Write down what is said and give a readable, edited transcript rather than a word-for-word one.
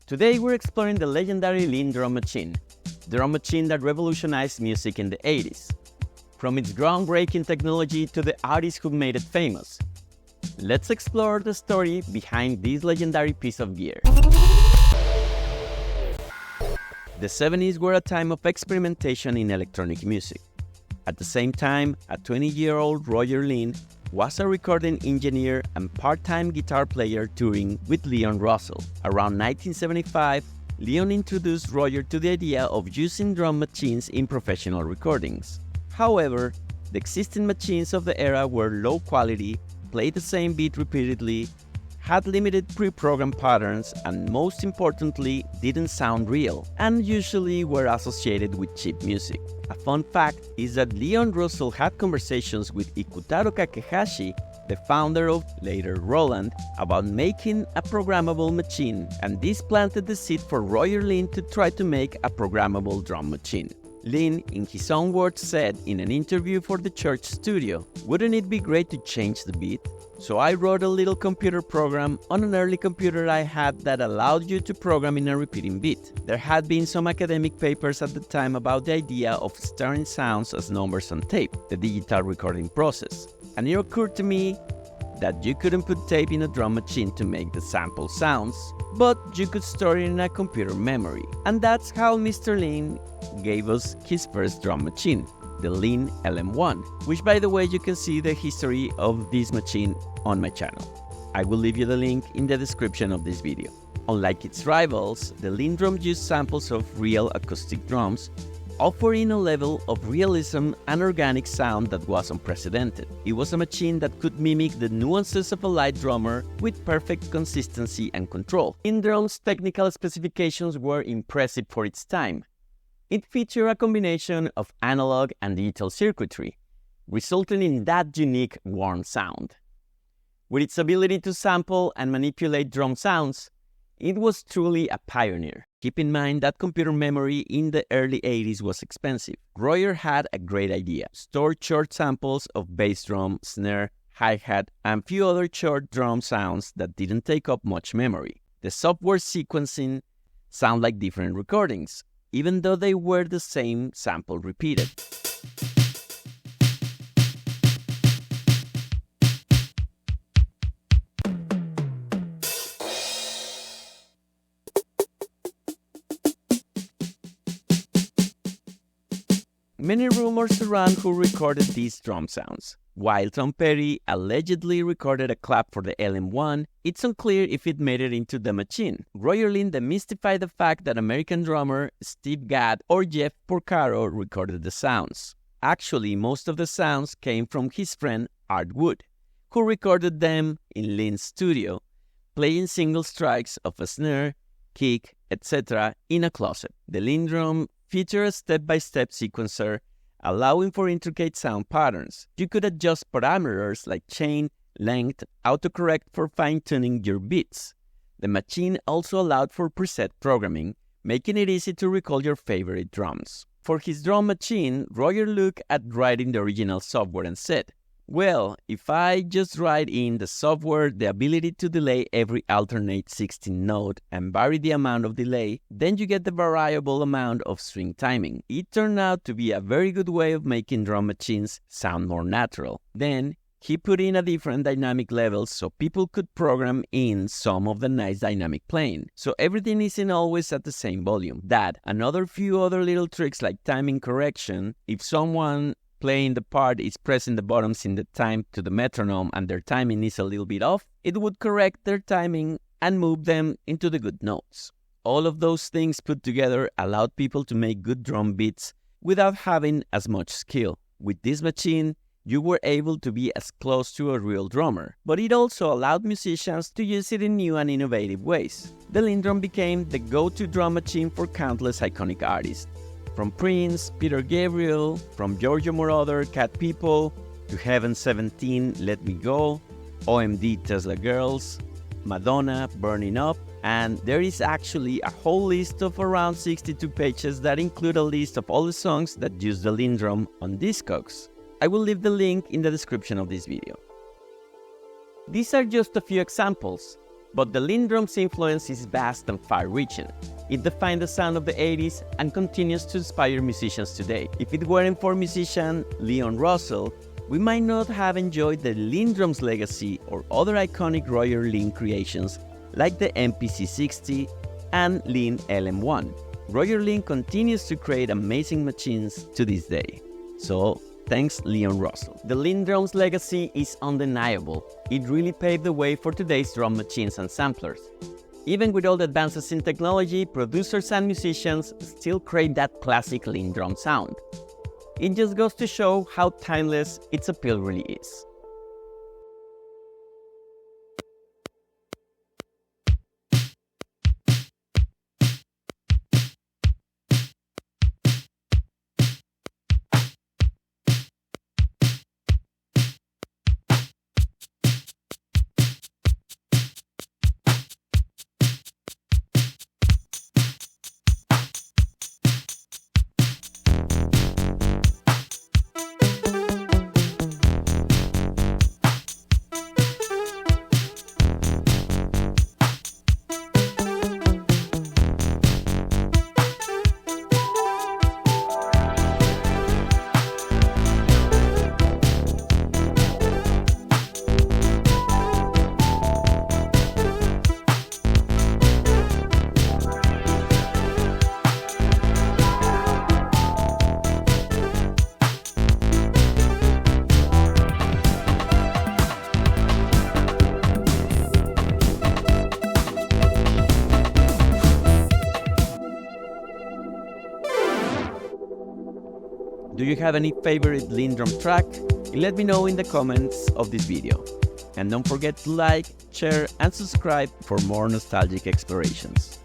Today we're exploring the legendary LinnDrum machine, the drum machine that revolutionized music in the 80s. From its groundbreaking technology to the artists who made it famous. Let's explore the story behind this legendary piece of gear. The 70s were a time of experimentation in electronic music. At the same time, a 20-year-old Roger Linn was a recording engineer and part-time guitar player touring with Leon Russell. Around 1975, Leon introduced Roger to the idea of using drum machines in professional recordings. However, the existing machines of the era were low quality, played the same beat repeatedly, had limited pre-programmed patterns, and most importantly, didn't sound real, and usually were associated with cheap music. A fun fact is that Leon Russell had conversations with Ikutaro Kakehashi, the founder of later Roland, about making a programmable machine, and this planted the seed for Roger Linn to try to make a programmable drum machine. Linn, in his own words, said in an interview for the church studio, "Wouldn't it be great to change the beat? So I wrote a little computer program on an early computer I had that allowed you to program in a repeating beat." There had been some academic papers at the time about the idea of storing sounds as numbers on tape, the digital recording process. And it occurred to me that you couldn't put tape in a drum machine to make the sample sounds, but you could store it in a computer memory. And that's how Mr. Linn gave us his first drum machine, the Linn LM1, which, by the way, you can see the history of this machine on my channel. I will leave you the link in the description of this video. Unlike its rivals, the LinnDrum used samples of real acoustic drums, offering a level of realism and organic sound that was unprecedented. It was a machine that could mimic the nuances of a light drummer with perfect consistency and control. LinnDrum's technical specifications were impressive for its time. It featured a combination of analog and digital circuitry, resulting in that unique warm sound. With its ability to sample and manipulate drum sounds, it was truly a pioneer. Keep in mind that computer memory in the early 80s was expensive. Roger had a great idea: store short samples of bass drum, snare, hi-hat, and few other short drum sounds that didn't take up much memory. The software sequencing sound like different recordings, even though they were the same sample repeated. Many rumors surround who recorded these drum sounds. While Tom Petty allegedly recorded a clap for the LM1, it's unclear if it made it into the machine. Roger Linn demystified the fact that American drummer Steve Gadd or Jeff Porcaro recorded the sounds. Actually, most of the sounds came from his friend Art Wood, who recorded them in Linn's studio, playing single strikes of a snare, kick, etc. in a closet. The LinnDrum features a step-by-step sequencer, allowing for intricate sound patterns. You could adjust parameters like chain, length, autocorrect for fine-tuning your beats. The machine also allowed for preset programming, making it easy to recall your favorite drums. For his drum machine, Roger looked at writing the original software and said, "Well, if I just write in the software the ability to delay every alternate 16th note and vary the amount of delay, then you get the variable amount of string timing." It turned out to be a very good way of making drum machines sound more natural. Then, he put in a different dynamic levels so people could program in some of the nice dynamic playing, so everything isn't always at the same volume. That, another few other little tricks like timing correction. If someone playing the part is pressing the buttons in the time to the metronome and their timing is a little bit off, it would correct their timing and move them into the good notes. All of those things put together allowed people to make good drum beats without having as much skill. With this machine, you were able to be as close to a real drummer, but it also allowed musicians to use it in new and innovative ways. The LinnDrum became the go-to drum machine for countless iconic artists. From Prince, Peter Gabriel, from Giorgio Moroder, Cat People, to Heaven 17, Let Me Go, OMD Tesla Girls, Madonna, Burning Up, and there is actually a whole list of around 62 pages that include a list of all the songs that use the LinnDrum on Discogs. I will leave the link in the description of this video. These are just a few examples. But the LinnDrum's influence is vast and far-reaching. It defined the sound of the 80s and continues to inspire musicians today. If it weren't for musician Leon Russell, we might not have enjoyed the LinnDrum's legacy or other iconic Roger Linn creations like the MPC-60 and Linn LM1. Roger Linn continues to create amazing machines to this day. So, thanks Leon Russell. The LinnDrum's legacy is undeniable. It really paved the way for today's drum machines and samplers. Even with all the advances in technology, producers and musicians still crave that classic LinnDrum sound. It just goes to show how timeless its appeal really is. Do you have any favorite LinnDrum track? Let me know in the comments of this video. And don't forget to like, share and subscribe for more nostalgic explorations.